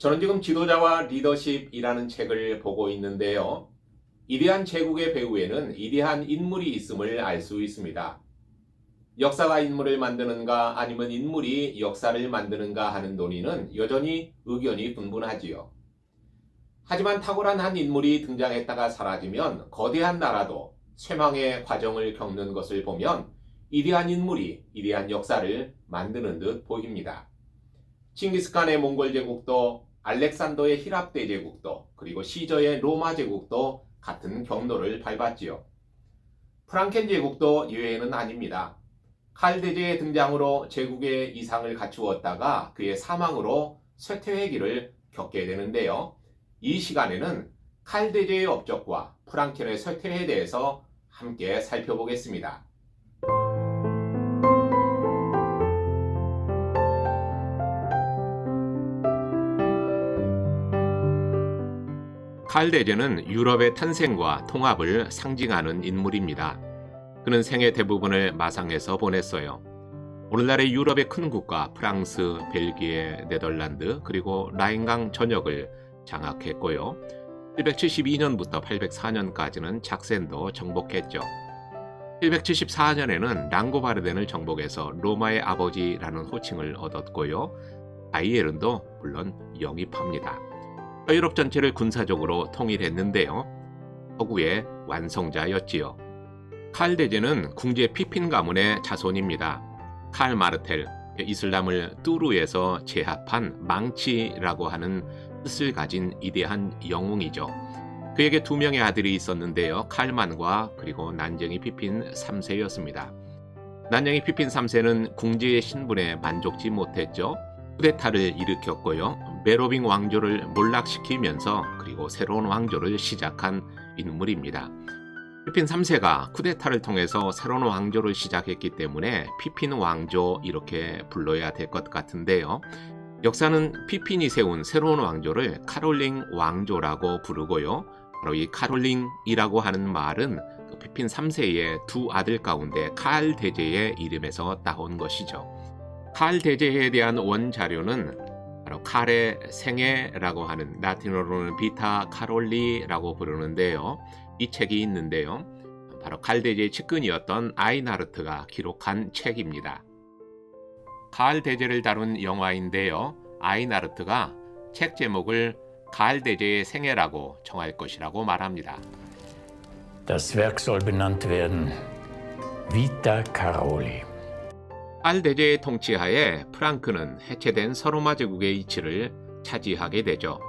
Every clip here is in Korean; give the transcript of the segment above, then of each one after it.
저는 지금 지도자와 리더십이라는 책을 보고 있는데요. 위대한 제국의 배후에는 위대한 인물이 있음을 알 수 있습니다. 역사가 인물을 만드는가 아니면 인물이 역사를 만드는가 하는 논의는 여전히 의견이 분분하지요. 하지만 탁월한 한 인물이 등장했다가 사라지면 거대한 나라도 쇠망의 과정을 겪는 것을 보면 위대한 인물이 위대한 역사를 만드는 듯 보입니다. 칭기스칸의 몽골 제국도 알렉산더의 히랍 대제국도 그리고 시저의 로마 제국도 같은 경로를 밟았지요. 프랑켄 제국도 예외는 아닙니다. 칼 대제의 등장으로 제국의 이상을 갖추었다가 그의 사망으로 쇠퇴의 길을 겪게 되는데요. 이 시간에는 칼 대제의 업적과 프랑켄의 쇠퇴에 대해서 함께 살펴보겠습니다. 칼 대제는 유럽의 탄생과 통합을 상징하는 인물입니다. 그는 생애 대부분을 마상에서 보냈어요. 오늘날의 유럽의 큰 국가 프랑스, 벨기에, 네덜란드 그리고 라인강 전역을 장악했고요. 772년부터 804년까지는 작센도 정복했죠. 774년에는 랑고바르덴을 정복해서 로마의 아버지라는 호칭을 얻었고요. 바이에른도 물론 영입합니다. 서유럽 전체를 군사적으로 통일했는데요. 서구의 완성자였지요. 칼 대제는 궁제 피핀 가문의 자손입니다. 칼 마르텔, 이슬람을 뚜르에서 제합한 망치라고 하는 뜻을 가진 위대한 영웅이죠. 그에게 두 명의 아들이 있었는데요. 칼만과 그리고 난쟁이 피핀 3세였습니다. 난쟁이 피핀 3세는 궁제의 신분에 만족지 못했죠. 쿠데타를 일으켰고요. 메로빙 왕조를 몰락시키면서 그리고 새로운 왕조를 시작한 인물입니다. 피핀 3세가 쿠데타를 통해서 새로운 왕조를 시작했기 때문에 피핀 왕조 이렇게 불러야 될 것 같은데요. 역사는 피핀이 세운 새로운 왕조를 카롤링 왕조라고 부르고요. 바로 이 카롤링이라고 하는 말은 그 피핀 3세의 두 아들 가운데 칼 대제의 이름에서 따온 것이죠. 칼 대제에 대한 원자료는 바로 칼의 생애라고 하는 라틴어로는 비타 카롤리라고 부르는데요. 이 책이 있는데요. 바로 칼 대제의 측근이었던 아이나르트가 기록한 책입니다. 칼 대제를 다룬 영화인데요. 아이나르트가 책 제목을 칼 대제의 생애라고 정할 것이라고 말합니다. Das Werk soll benannt werden Vita Caroli. 칼 대제의 통치하에 프랑크는 해체된 서로마 제국의 위치를 차지하게 되죠.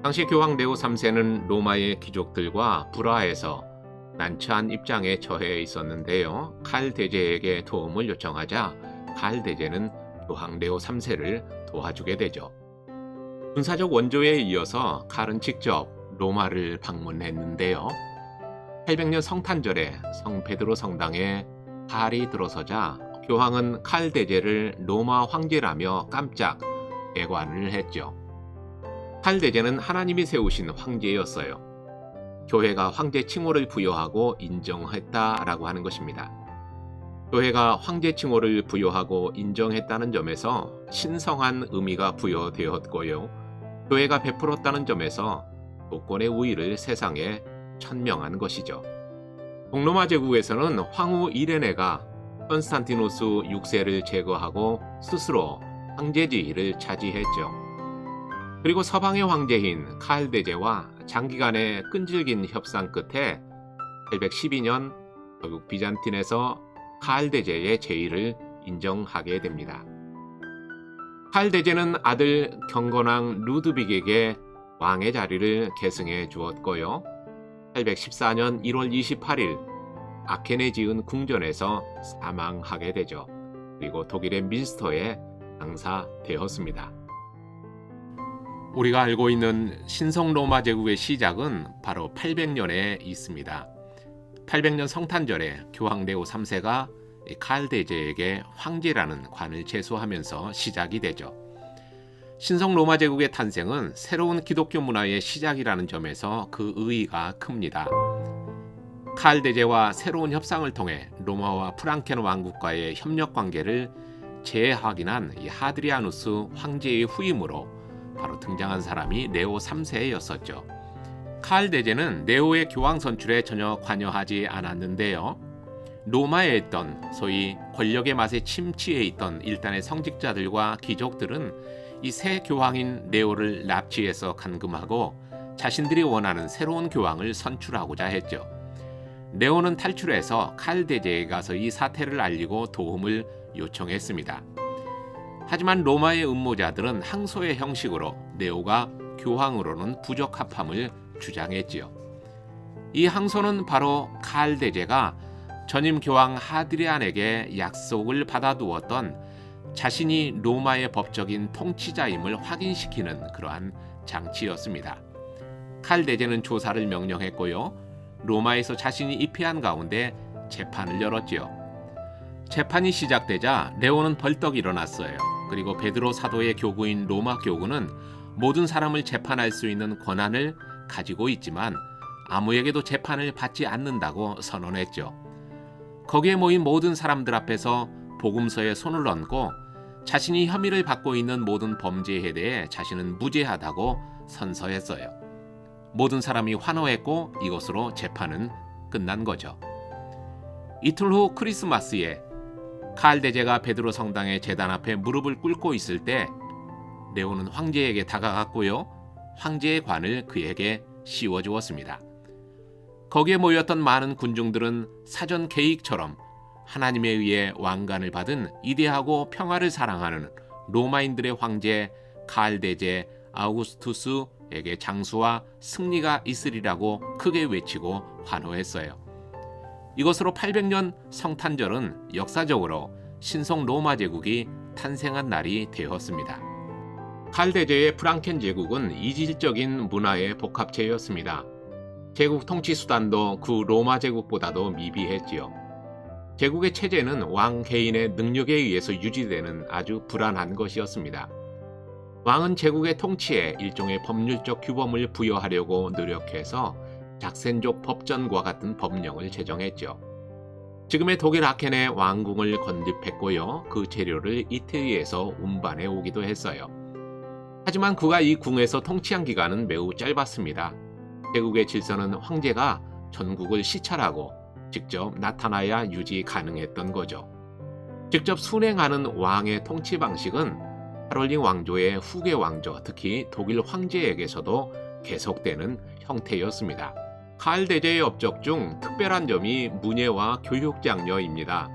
당시 교황 레오 3세는 로마의 귀족들과 불화해서 난처한 입장에 처해 있었는데요. 칼 대제에게 도움을 요청하자 칼 대제는 교황 레오 3세를 도와주게 되죠. 군사적 원조에 이어서 칼은 직접 로마를 방문했는데요. 800년 성탄절에 성 베드로 성당에 칼이 들어서자 교황은 칼 대제를 로마 황제라며 깜짝 대관을 했죠. 칼 대제는 하나님이 세우신 황제였어요. 교회가 황제 칭호를 부여하고 인정했다라고 하는 것입니다. 교회가 황제 칭호를 부여하고 인정했다는 점에서 신성한 의미가 부여되었고요. 교회가 베풀었다는 점에서 도권의 우위를 세상에 천명한 것이죠. 동로마 제국에서는 황후 이레네가 컨스탄티노스 6세를 제거하고 스스로 황제 지위를 차지했죠. 그리고 서방의 황제인 칼 대제와 장기간의 끈질긴 협상 끝에 812년 결국 비잔틴에서 칼 대제의 제위를 인정하게 됩니다. 칼 대제는 아들 경건왕 루드빅에게 왕의 자리를 계승해 주었고요. 814년 1월 28일 아켄에 지은 궁전에서 사망하게 되죠. 그리고 독일의 민스터에 장사되었습니다. 우리가 알고 있는 신성 로마 제국의 시작은 바로 800년에 있습니다. 800년 성탄절에 교황 레오 3세가 칼 대제에게 황제라는 관을 제수하면서 시작이 되죠. 신성 로마 제국의 탄생은 새로운 기독교 문화의 시작이라는 점에서 그 의의가 큽니다. 칼 대제와 새로운 협상을 통해 로마와 프랑켄 왕국과의 협력 관계를 재확인한 이 하드리아누스 황제의 후임으로 바로 등장한 사람이 네오 3세였었죠. 칼 대제는 네오의 교황 선출에 전혀 관여하지 않았는데요. 로마에 있던 소위 권력의 맛에 침취해 있던 일단의 성직자들과 귀족들은 이 새 교황인 네오를 납치해서 감금하고 자신들이 원하는 새로운 교황을 선출하고자 했죠. 네오는 탈출해서 칼 대제에 가서 이 사태를 알리고 도움을 요청했습니다. 하지만 로마의 음모자들은 항소의 형식으로 네오가 교황으로는 부적합함을 주장했지요. 이 항소는 바로 칼 대제가 전임 교황 하드리안에게 약속을 받아두었던 자신이 로마의 법적인 통치자임을 확인시키는 그러한 장치였습니다. 칼 대제는 조사를 명령했고요. 로마에서 자신이 입회한 가운데 재판을 열었지요. 재판이 시작되자 네오는 벌떡 일어났어요. 그리고 베드로 사도의 교구인 로마 교구는 모든 사람을 재판할 수 있는 권한을 가지고 있지만 아무에게도 재판을 받지 않는다고 선언했죠. 거기에 모인 모든 사람들 앞에서 복음서에 손을 얹고 자신이 혐의를 받고 있는 모든 범죄에 대해 자신은 무죄하다고 선서했어요. 모든 사람이 환호했고 이것으로 재판은 끝난 거죠. 이틀 후 크리스마스에 칼 대제가 베드로 성당의 제단 앞에 무릎을 꿇고 있을 때 네오는 황제에게 다가갔고요. 황제의 관을 그에게 씌워주었습니다. 거기에 모였던 많은 군중들은 사전 계획처럼 하나님에 의해 왕관을 받은 이데하고 평화를 사랑하는 로마인들의 황제 칼 대제 아우구스투스에게 장수와 승리가 있으리라고 크게 외치고 환호했어요. 이것으로 800년 성탄절은 역사적으로 신성 로마 제국이 탄생한 날이 되었습니다. 칼 대제의 프랑켄 제국은 이질적인 문화의 복합체였습니다. 제국 통치 수단도 그 로마 제국보다도 미비했지요. 제국의 체제는 왕 개인의 능력에 의해서 유지되는 아주 불안한 것이었습니다. 왕은 제국의 통치에 일종의 법률적 규범을 부여하려고 노력해서 작센족 법전과 같은 법령을 제정했죠. 지금의 독일 아켄의 왕궁을 건립했고요. 그 재료를 이태리에서 운반해 오기도 했어요. 하지만 그가 이 궁에서 통치한 기간은 매우 짧았습니다. 제국의 질서는 황제가 전국을 시찰하고 직접 나타나야 유지 가능했던 거죠. 직접 순행하는 왕의 통치 방식은 카롤링 왕조의 후계 왕조, 특히 독일 황제에게서도 계속되는 형태였습니다. 칼 대제의 업적 중 특별한 점이 문예와 교육 장려입니다.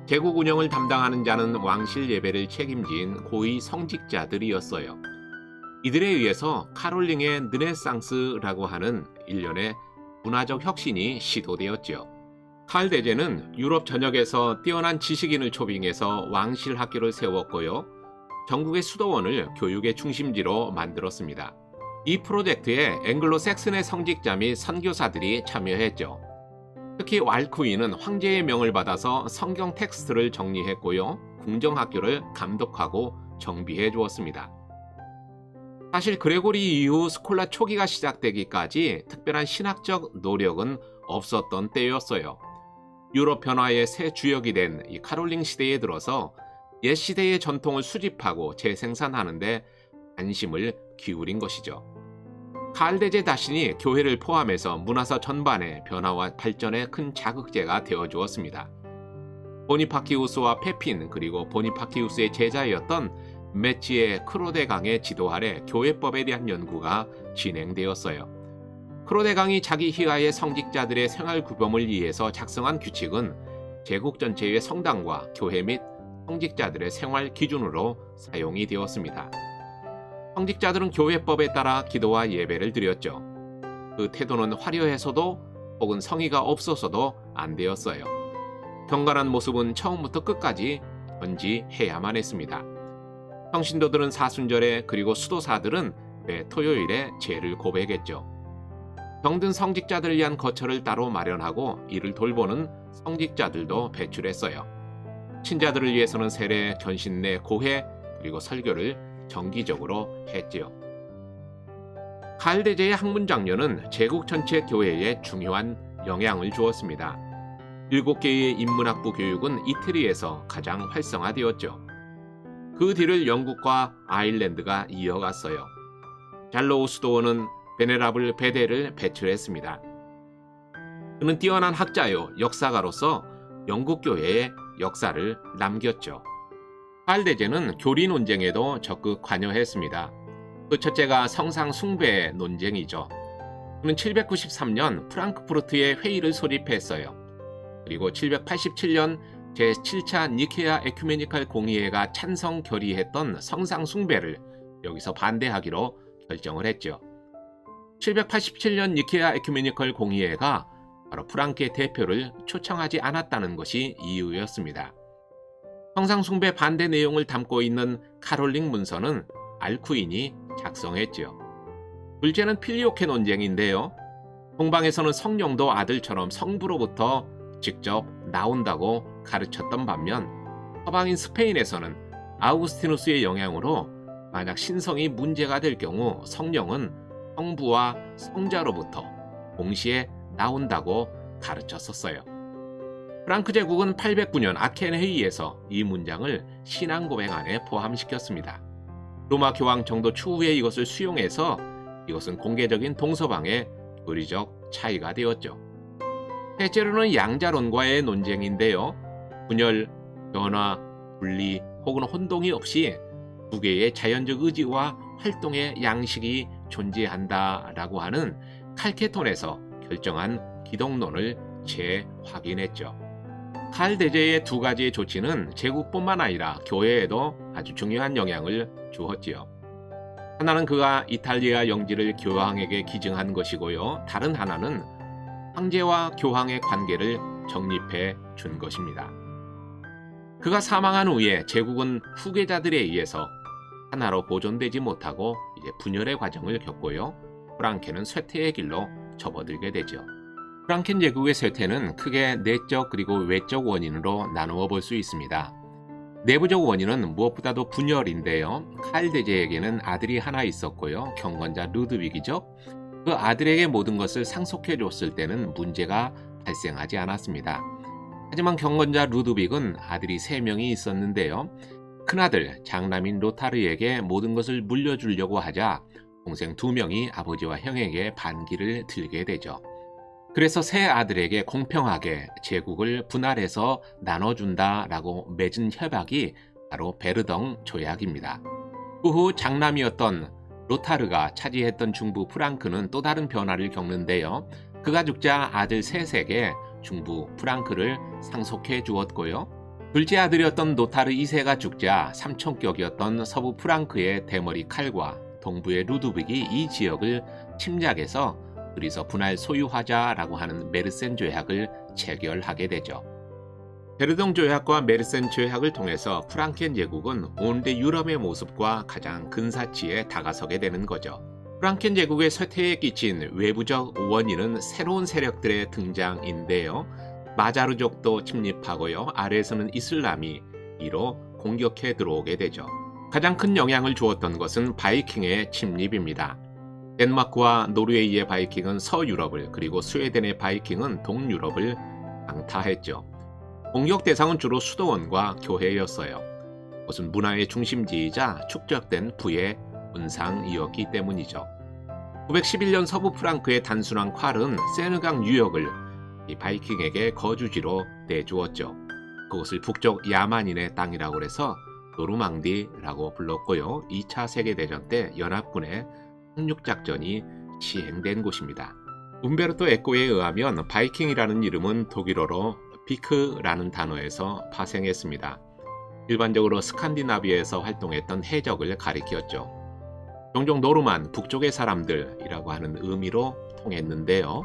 제국 운영을 담당하는 자는 왕실 예배를 책임진 고위 성직자들이었어요. 이들에 의해서 카롤링의 르네상스라고 하는 일련의 문화적 혁신이 시도되었죠. 칼 대제는 유럽 전역에서 뛰어난 지식인을 초빙해서 왕실 학교를 세웠고요. 전국의 수도원을 교육의 중심지로 만들었습니다. 이 프로젝트에 앵글로 섹슨의 성직자 및 선교사들이 참여했죠. 특히 왈쿠이는 황제의 명을 받아서 성경 텍스트를 정리했고요. 궁정학교를 감독하고 정비해 주었습니다. 사실 그레고리 이후 스콜라 초기가 시작되기까지 특별한 신학적 노력은 없었던 때였어요. 유럽 변화의 새 주역이 된 이 카롤링 시대에 들어서 옛 시대의 전통을 수집하고 재생산하는 데 관심을 기울인 것이죠. 칼 대제 자신이 교회를 포함해서 문화사 전반의 변화와 발전에 큰 자극제가 되어주었습니다. 보니파키우스와 페핀 그리고 보니파키우스의 제자였던 메치의 크로데강의 지도 아래 교회법에 대한 연구가 진행되었어요. 크로데강이 자기 희하의 성직자들의 생활 규범을 위해서 작성한 규칙은 제국 전체의 성당과 교회 및 성직자들의 생활 기준으로 사용이 되었습니다. 성직자들은 교회법에 따라 기도와 예배를 드렸죠. 그 태도는 화려해서도 혹은 성의가 없어서도 안 되었어요. 경건한 모습은 처음부터 끝까지 견지해야만 했습니다. 평신도들은 사순절에 그리고 수도사들은 매 토요일에 죄를 고백했죠. 병든 성직자들을 위한 거처를 따로 마련하고 이를 돌보는 성직자들도 배출했어요. 신자들을 위해서는 세례, 견신례, 고해 그리고 설교를 정기적으로 했지요. 칼 대제의 학문 장려는 제국 전체 교회에 중요한 영향을 주었습니다. 7개의 인문학부 교육은 이태리에서 가장 활성화되었죠. 그 뒤를 영국과 아일랜드가 이어갔어요. 잘로우 수도원은 베네라블 베데를 배출했습니다. 그는 뛰어난 학자요 역사가로서 영국 교회의 역사를 남겼죠. 카를 대제는 교리 논쟁에도 적극 관여했습니다. 그 첫째가 성상 숭배 논쟁이죠. 그는 793년 프랑크푸르트에 회의를 소집했어요. 그리고 787년 제7차 니케아 에큐메니칼 공의회가 찬성 결의했던 성상 숭배를 여기서 반대하기로 결정을 했죠. 787년 니케아 에큐메니칼 공의회가 바로 프랑크의 대표를 초청하지 않았다는 것이 이유였습니다. 성상 숭배 반대 내용을 담고 있는 카롤링 문서는 알쿠인이 작성했죠. 둘째는 필리오케 논쟁인데요. 동방에서는 성령도 아들처럼 성부로부터 직접 나온다고 가르쳤던 반면 서방인 스페인에서는 아우구스티누스의 영향으로 만약 신성이 문제가 될 경우 성령은 성부와 성자로부터 동시에 나온다고 가르쳤었어요. 프랑크 제국은 809년 아켄 회의에서 이 문장을 신앙 고백 안에 포함시켰습니다. 로마 교황 정도 추후에 이것을 수용해서 이것은 공개적인 동서방의 교리적 차이가 되었죠. 셋째로는 양자론과의 논쟁인데요. 분열, 변화, 분리 혹은 혼동이 없이 두 개의 자연적 의지와 활동의 양식이 존재한다라고 하는 칼케톤에서 결정한 기독론을 재확인했죠. 칼 대제의 두 가지의 조치는 제국뿐만 아니라 교회에도 아주 중요한 영향을 주었지요. 하나는 그가 이탈리아 영지를 교황에게 기증한 것이고요. 다른 하나는 황제와 교황의 관계를 정립해 준 것입니다. 그가 사망한 후에 제국은 후계자들에 의해서 하나로 보존되지 못하고 이제 분열의 과정을 겪고요. 프랑케는 쇠퇴의 길로 접어들게 되죠. 프랑켄 제국의 쇠퇴는 크게 내적 그리고 외적 원인으로 나누어 볼 수 있습니다. 내부적 원인은 무엇보다도 분열인데요. 칼 대제에게는 아들이 하나 있었고요. 경건자 루드빅이죠. 그 아들에게 모든 것을 상속해 줬을 때는 문제가 발생하지 않았습니다. 하지만 경건자 루드빅은 아들이 3명이 있었는데요. 큰아들 장남인 로타르에게 모든 것을 물려주려고 하자 동생 2명이 아버지와 형에게 반기를 들게 되죠. 그래서 세 아들에게 공평하게 제국을 분할해서 나눠준다라고 맺은 협약이 바로 베르덩 조약입니다. 그 후 장남이었던 로타르가 차지했던 중부 프랑크는 또 다른 변화를 겪는데요. 그가 죽자 아들 셋에게 중부 프랑크를 상속해 주었고요. 둘째 아들이었던 노타르 2세가 죽자 삼총격이었던 서부 프랑크의 대머리 칼과 동부의 루드빅이 이 지역을 침략해서 둘이서 분할 소유하자라고 하는 메르센 조약을 체결하게 되죠. 베르덩 조약과 메르센 조약을 통해서 프랑켄 제국은 온대 유럽의 모습과 가장 근사치에 다가서게 되는 거죠. 프랑켄 제국의 쇠퇴에 끼친 외부적 원인은 새로운 세력들의 등장인데요. 마자르족도 침입하고요. 아래에서는 이슬람이 이로 공격해 들어오게 되죠. 가장 큰 영향을 주었던 것은 바이킹의 침입입니다. 덴마크와 노르웨이의 바이킹은 서유럽을 그리고 스웨덴의 바이킹은 동유럽을 강타했죠. 공격 대상은 주로 수도원과 교회였어요. 그것은 문화의 중심지이자 축적된 부의 문상이었기 때문이죠. 911년 서부 프랑크의 단순한 콸은 세느강 유역을 이 바이킹에게 거주지로 내주었죠. 그것을 북쪽 야만인의 땅이라고 해서 노르망디라고 불렀고요. 2차 세계대전 때 연합군의 상륙작전이 시행된 곳입니다. 움베르토 에코에 의하면 바이킹이라는 이름은 독일어로 비크라는 단어에서 파생했습니다. 일반적으로 스칸디나비아에서 활동했던 해적을 가리켰죠. 종종 노르만 북쪽의 사람들이라고 하는 의미로 통했는데요.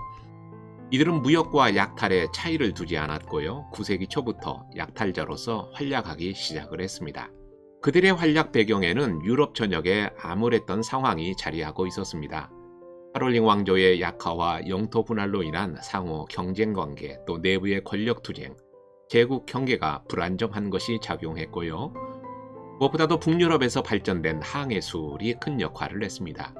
이들은 무역과 약탈에 차이를 두지 않았고요. 9세기 초부터 약탈자로서 활약하기 시작을 했습니다. 그들의 활약 배경에는 유럽 전역에 암울했던 상황이 자리하고 있었습니다. 카롤링 왕조의 약화와 영토 분할로 인한 상호 경쟁관계, 또 내부의 권력투쟁, 제국 경계가 불안정한 것이 작용했고요. 무엇보다도 북유럽에서 발전된 항해술이 큰 역할을 했습니다.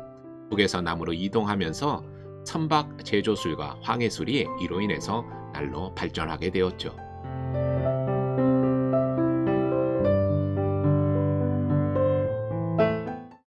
북에서 남으로 이동하면서 선박 제조술과 항해술이 이로 인해서 날로 발전하게 되었죠.